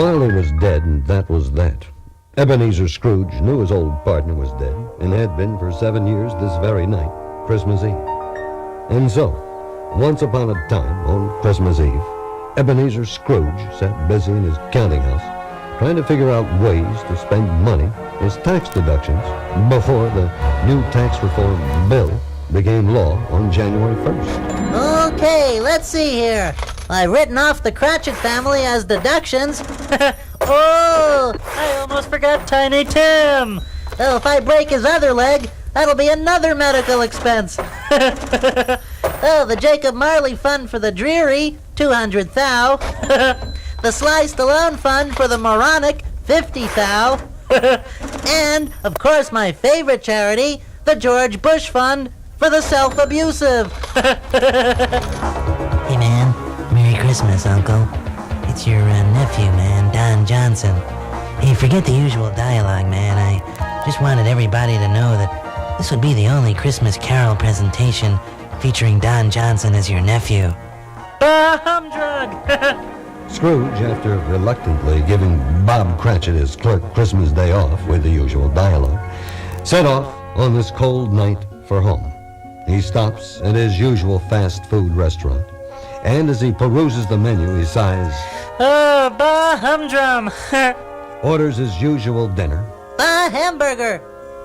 Marley was dead, and that was that. Ebenezer Scrooge knew his old partner was dead, and had been for 7 years this very night, Christmas Eve. And so, once upon a time, on Christmas Eve, Ebenezer Scrooge sat busy in his counting house, trying to figure out ways to spend money, his tax deductions, before the new tax reform bill became law on January 1st. Okay, let's see here. I've written off the Cratchit family as deductions. Oh, I almost forgot Tiny Tim. Well, if I break his other leg, that'll be another medical expense. Oh, the Jacob Marley Fund for the Dreary, 200 thou. The Sly Stallone Fund for the Moronic, 50 thou. And, of course, my favorite charity, the George Bush Fund for the self-abusive. Hey, man. Merry Christmas, Uncle. It's your nephew, man, Don Johnson. Hey, forget the usual dialogue, man. I just wanted everybody to know that this would be the only Christmas Carol presentation featuring Don Johnson as your nephew. Bah, humdrum! Scrooge, after reluctantly giving Bob Cratchit his clerk Christmas Day off with the usual dialogue, set off on this cold night for home. He stops at his usual fast food restaurant, and as he peruses the menu, he sighs, Oh, bah, humdrum! orders his usual dinner. Bah, hamburger!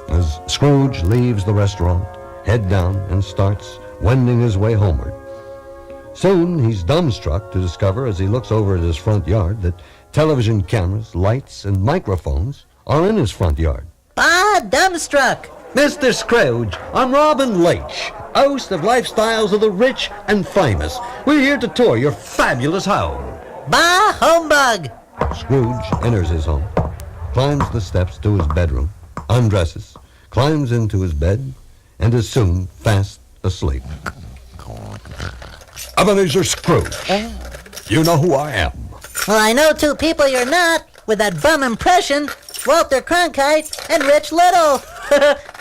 As Scrooge leaves the restaurant, head down, and starts wending his way homeward. Soon he's dumbstruck to discover, as he looks over at his front yard, that television cameras, lights, and microphones are in his front yard. Bah, dumbstruck! Mr. Scrooge, I'm Robin Leach, host of Lifestyles of the Rich and Famous. We're here to tour your fabulous home. Bah, humbug! Scrooge enters his home, climbs the steps to his bedroom, undresses, climbs into his bed, and is soon fast asleep. Ebenezer Scrooge, you know who I am. Well, I know two people you're not, with that bum impression, Walter Cronkite and Rich Little.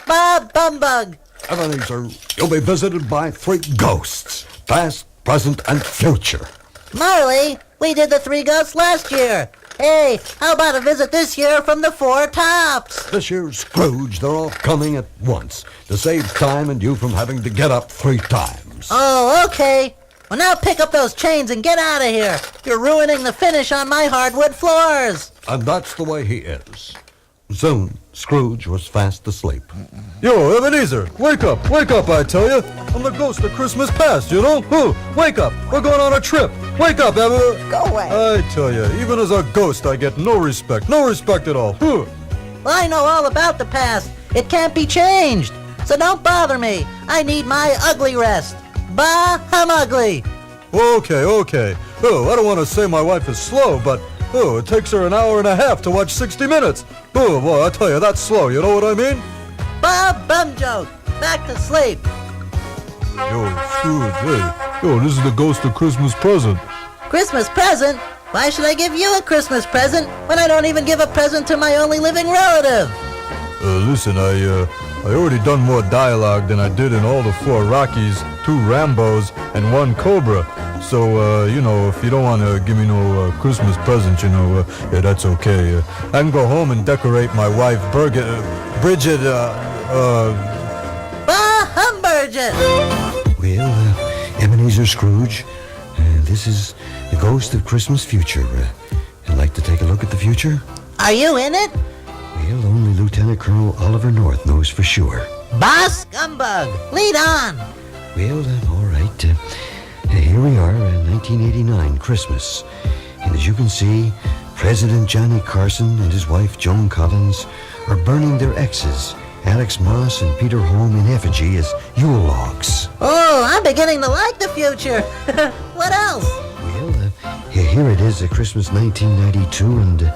Bah, bumbug! Ebenezer, you'll be visited by 3 ghosts, past, present, and future. Marley, we did the 3 ghosts last year. Hey, how about a visit this year from the 4 tops? This year's Scrooge, they're all coming at once to save time and you from having to get up 3 times. Oh, okay. Well, now pick up those chains and get out of here. You're ruining the finish on my hardwood floors. And that's the way he is. Soon, Scrooge was fast asleep. Yo, Ebenezer, wake up, I tell you. I'm the ghost of Christmas past, you know? Wake up, we're going on a trip. Wake up, Ebenezer. Go away. I tell you, even as a ghost, I get no respect at all. Well, I know all about the past. It can't be changed. So don't bother me. I need my ugly rest. Bah, I'm ugly. Okay. Oh, I don't want to say my wife is slow, but it takes her an hour and a half to watch 60 Minutes. Oh, boy, I tell you, that's slow, you know what I mean? Bah, bum joke. Back to sleep. Yo, Scrooge, hey. Yo, this is the ghost of Christmas present. Christmas present? Why should I give you a Christmas present when I don't even give a present to my only living relative? Listen, I already done more dialogue than I did in all the 4 Rockies, 2 Rambos, and 1 Cobra. So, if you don't want to give me no Christmas present, yeah, that's okay. I can go home and decorate my wife, Bridget, Bah, Humburgit! Well, Ebenezer Scrooge, this is the ghost of Christmas future. You'd like to take a look at the future? Are you in it? Well, only Lieutenant Colonel Oliver North knows for sure. Bah, scumbug! Lead on! Well, all right. Here we are, 1989, Christmas. And as you can see, President Johnny Carson and his wife Joan Collins are burning their exes, Alex Moss and Peter Holm, in effigy as Yule logs. Oh, I'm beginning to like the future. What else? Well, here it is, Christmas 1992, and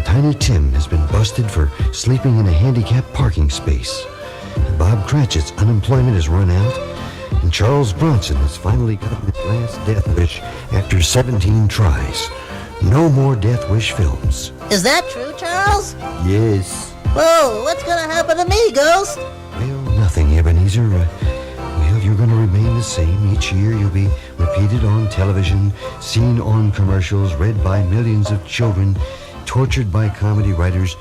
Tiny Tim has been busted for sleeping in a handicapped parking space. And Bob Cratchit's unemployment has run out, and Charles Bronson has finally gotten his last death wish after 17 tries. No more Death Wish films. Is that true, Charles? Yes. Whoa, what's gonna happen to me, Ghost? Well, nothing, Ebenezer. Well, you're going to remain the same. Each year you'll be repeated on television, seen on commercials, read by millions of children, tortured by comedy writers,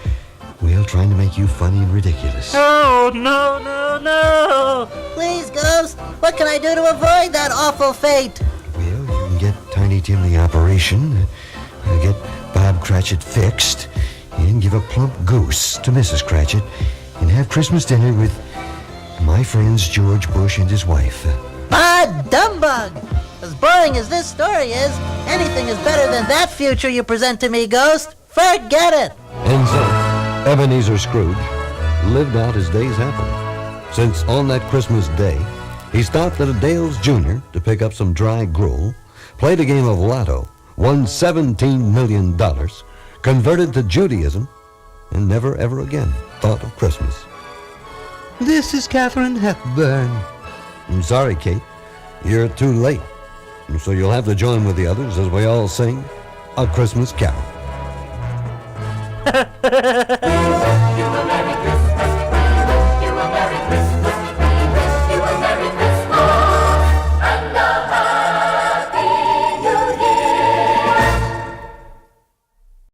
well, trying to make you funny and ridiculous. Oh, no, no, no! Please, Ghost, what can I do to avoid that awful fate? Well, you can get Tiny Tim the operation, get Bob Cratchit fixed, and give a plump goose to Mrs. Cratchit, and have Christmas dinner with my friends George Bush and his wife. Bah, dumbug! As boring as this story is, anything is better than that future you present to me, Ghost. Forget it! And so, Ebenezer Scrooge lived out his days happily, since on that Christmas day, he stopped at a Dale's Jr. to pick up some dry gruel, played a game of lotto, won $17 million, converted to Judaism, and never ever again thought of Christmas. This is Katharine Hepburn. I'm sorry, Kate. You're too late. So you'll have to join with the others as we all sing A Christmas Carol.